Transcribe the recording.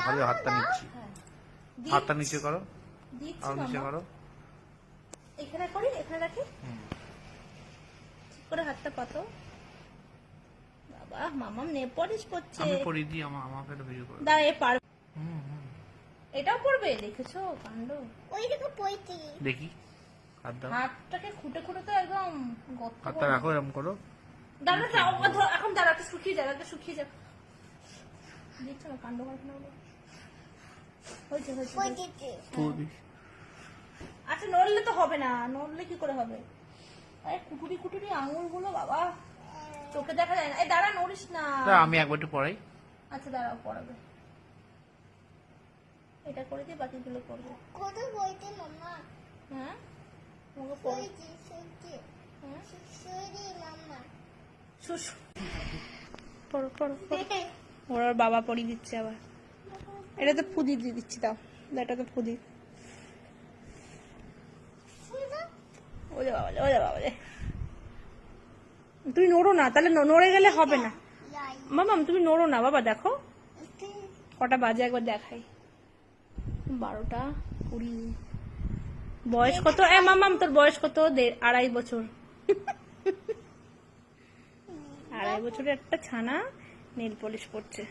ভালো হাতটা নিচ্ছি, হাতটা নিচে করো, আর নিচে করো, এখানে করি, এখানে রাখি, ঠিক করে হাতটা পাতো। বাবা মামাম নেল পলিশ পড়ছে। আমি পরিয়ে দিই, আমাকে একটা ভিডিও করো। দাঁড়া, এ পার, এটাও পড়বে, দেখেছো কাণ্ড। ওই দেখো পড়ছি, দেখি হাত দাও, হাতটাকে খুঁটে খুঁটে তো একদম গর্ত হাতটা করে রাখো এরকম করো। দাঁড়া, এখন দাঁড়া, একটা শুকিয়ে যাবে, একটা শুকিয়ে যাবে। দেখছো না কাণ্ড কারখানা গুলো? হয়েছে হয়েছে হয়েছে। পড়ছি। আচ্ছা নড়লে তো হবে না, নড়লে কি করে হবে? আরে কুটুরি কুটুরি আঙুল গুলো বাবা, চোখে দেখা যায় না। এই দাঁড়া, নড়িস না। আমি একবার একটু পড়াই। আচ্ছা দাঁড়াও, পড়াবে। এটা করে দিয়ে বাকিগুলো করবে। কত বইতে মাম্মা? হ্যাঁ তোমাকে পড়ে, সুইটি সুইটি হ্যাঁ সুইটি মাম্মা। শুশ পড়ো পড়ো পড়ো। ওর বাবা পড়িয়ে দিচ্ছে আবার। এটা তো ফুদি দিয়ে দিচ্ছি, দাও এটা তো ফুদি। ওরে বাবা রে, ওরে বাবা রে, তুমি নড়ো না, তাহলে নড়ে গেলে হবে না। মামাম তুমি নড়ো না বাবা, দেখো কটা বাজে একবার দেখাই। 12টা 20। বয়স কত? মামাম তোর বয়স কত? 2.5 বছর। 2.5 বছরের একটা ছানা নেল পলিশ পড়ছে।